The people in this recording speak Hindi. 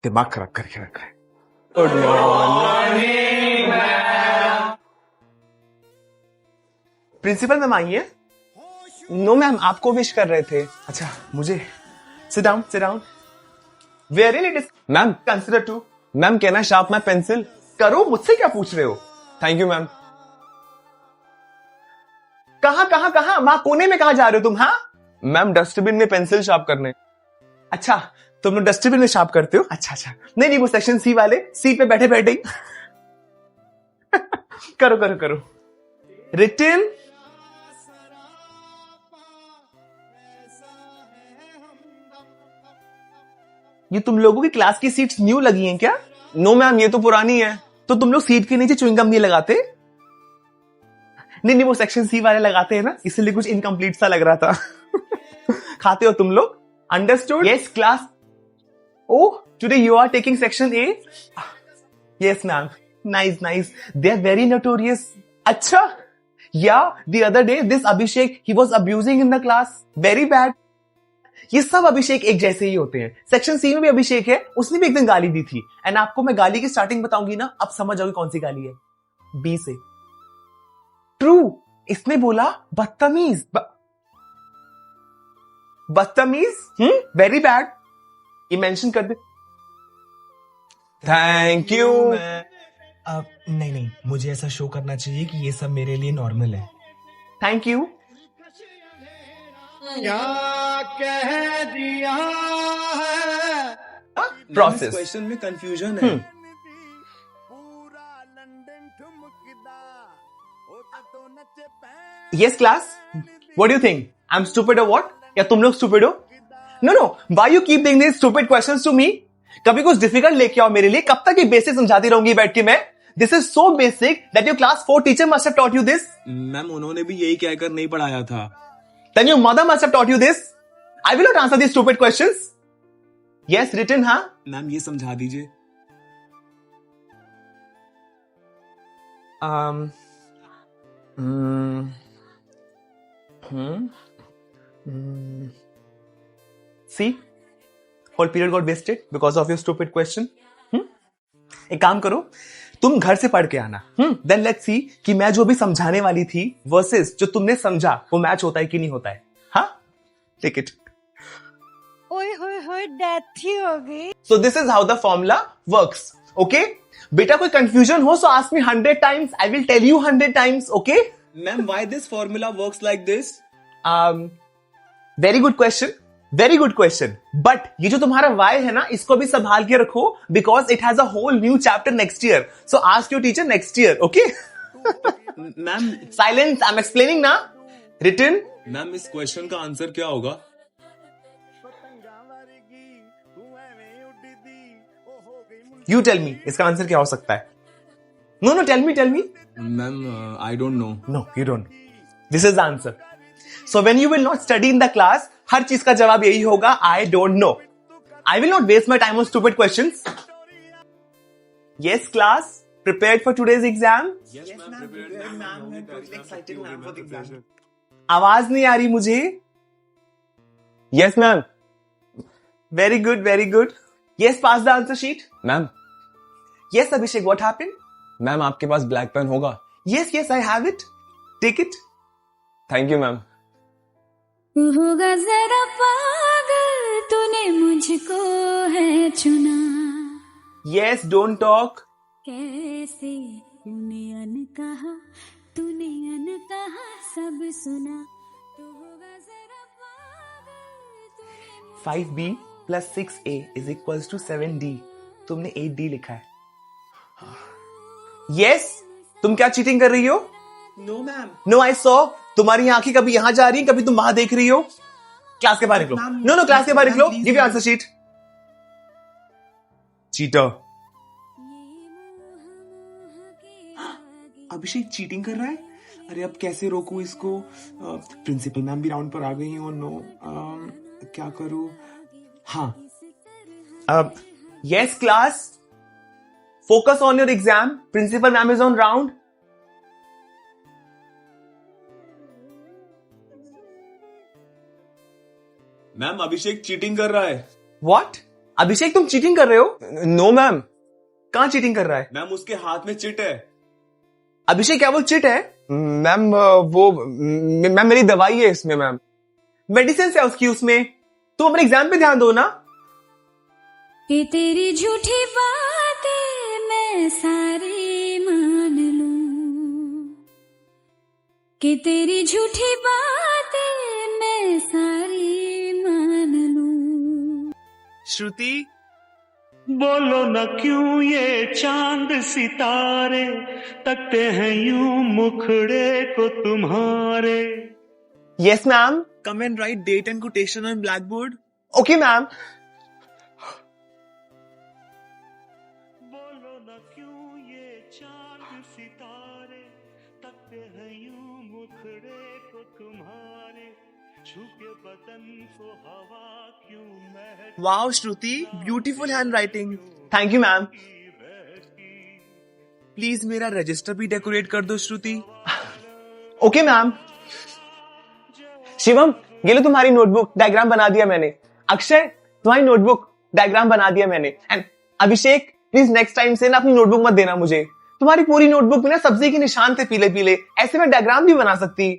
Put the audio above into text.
दिमाग खराब करके रखा है। Good morning ma'am. Principal ma'am आई है? नो मैम, आपको विश कर रहे थे। अच्छा, मुझे sit down, sit down. Very late ma'am, consider to. Ma'am, can I sharp my pencil? करो, मुझसे क्या पूछ रहे हो? Thank you ma'am. कहां वहां कोने में कहां जा रहे हो तुम? हाँ मैम, डस्टबिन में पेंसिल शार्प करने। अच्छा, तुम लोग डस्टबिन में शार्प करते हो? अच्छा, नहीं, वो सेक्शन सी वाले, सी पे बैठे बैठे ही करो। रिटन। ये तुम लोगों की क्लास की सीट्स न्यू लगी हैं क्या? नो मैम, ये तो पुरानी है। तो तुम लोग सीट के नीचे च्युइंगम नहीं लगाते? नहीं, वो सेक्शन सी वाले लगाते हैं ना, इसलिए कुछ इनकम्प्लीट सा लग रहा था। खाते हो तुम लोग? Understood? Yes class. Oh, today you are taking section A? Yes ma'am. Nice. They are very notorious. अच्छा, या the other day this Abhishek, he was abusing in the class, very bad. ये सब अभिषेक एक जैसे ही होते हैं। सेक्शन सी में भी अभिषेक है, उसने भी एक दिन गाली दी थी। एंड आपको मैं गाली की स्टार्टिंग बताऊंगी ना, अब समझ जाओगे कौन सी गाली है। बी से। ट्रू, इसने बोला बदतमीज। बदतमीज? Very bad. ये मेंशन कर दे। Thank you. नहीं, मुझे ऐसा शो करना चाहिए कि ये सब मेरे लिए नॉर्मल है। Thank you. क्या कह दिया है? प्रोसेस। क्वेश्चन में कंफ्यूजन है। Yes class, what do you think? I'm stupid or what? या तुम लोग stupid हो? No, why you keep doing these stupid questions to me? कभी कुछ डिफिकल्ट लेके आओ मेरे लिए। कब तक ये बेसिक समझाती रहूंगी बैठ के मैं? This is so basic that your class 4 teacher must have taught you this. Ma'am, उन्होंने भी यही कहकर नहीं पढ़ाया था। Then your mother must have taught you this. I will not answer these stupid questions. Yes, written, हाँ? मैम, ये समझा दीजिए। See, whole period got wasted because of your stupid question. एक काम करो, तुम घर से पढ़ के आना। Then let's see कि मैं जो भी समझाने वाली थी वर्सेस जो तुमने समझा वो मैच होता है कि नहीं होता है। हाँ, टेक इट। ओए डेथ ही हो गई। So this is how the formula works. Okay? बेटा कोई कंफ्यूजन हो so ask me 100 times. I will tell you 100 times. Okay? Ma'am, why this formula works like this? Very good question. Very good question. But ये जो तुम्हारा Y है ना, इसको भी संभाल के रखो because it has a whole new chapter next year. So ask your teacher next year. Okay? Ma'am, Silence. I'm explaining now. Written. Ma'am, इस क्वेश्चन का आंसर क्या होगा? You tell me. इसका आंसर क्या हो सकता है? No, tell me. Ma'am, I don't know. No, you don't. This is the answer. So when you will not study in the class, हर चीज का जवाब यही होगा, I don't know. I will not waste my time on stupid questions. Yes, class. Prepared for today's exam? Yes, ma'am. Prepared, ma'am. Excited, ma'am, for the exam. आवाज नहीं आ रही मुझे. Yes, ma'am. Very good. Yes, pass the answer sheet. Ma'am, Yes, Abhishek, what happened? Ma'am, आपके पास ब्लैक पेन होगा? Yes, I have it. Take it. Thank you ma'am. तू होगा जरा पागल, तूने मुझको है चुना। Yes, don't talk. कैसे तूने अनकहा सब सुना। तू होगा जरा पागल, तूने 5b plus 6a is equals to 7d. तुमने 8d लिखा है। Yes, तुम क्या चीटिंग कर रही हो? No ma'am. No, I saw. तुम्हारी आंखें कभी यहां जा रही हैं, कभी तुम वहां देख रही हो। क्लास के बाहर निकलो। No, क्लास के बाहर निकलो। Give your answer sheet. Cheater. Abhishek cheating कर रहा है? अरे अब कैसे रोकूं इसको? प्रिंसिपल मैम भी राउंड पर आ गई हैं और नो, क्या करूं? हाँ, Yes, class. Focus on your exam. Principal ma'am is on round. Ma'am, Abhishek cheating कर रहा है। What? अभिषेक तुम चीटिंग कर रहे हो? No ma'am. कहाँ चीटिंग कर रहा है? मैम उसके हाथ में चिट है। अभिषेक क्या वो चिट है? मैम वो मैम मेरी दवाई है इसमें मैम। मेडिसिन है उसकी उसमें। तुम अपने एग्जाम पे ध्यान दो ना। कि तेरी झूठी बातें मैं सारी मान लूं, कि तेरी झूठी बातें मैं सारी मान लूं। श्रुति, बोलो न क्यों ये चांद सितारे तकते हैं यूं मुखड़े को तुम्हारे। Yes ma'am. Come and write date and quotation on blackboard. Okay ma'am. बोलो न क्यों ये चांद सितारे तकते हैं यूं मुखड़े को तुम्हारे, छुपे बदन को हवा क्यों महक Wow, Shruti, beautiful handwriting. Thank you ma'am. Please मेरा रजिस्टर भी डेकोरेट कर दो श्रुति। Okay ma'am. शिवम, ये लो तुम्हारी नोटबुक, डायग्राम बना दिया मैंने। अक्षय, तुम्हारी नोटबुक, डायग्राम बना दिया मैंने। And Abhishek, please next time से ना अपनी नोटबुक मत देना मुझे। तुम्हारी पूरी नोटबुक में ना सब्जी के निशान थे पीले पीले, ऐसे में डायग्राम भी बना सकती।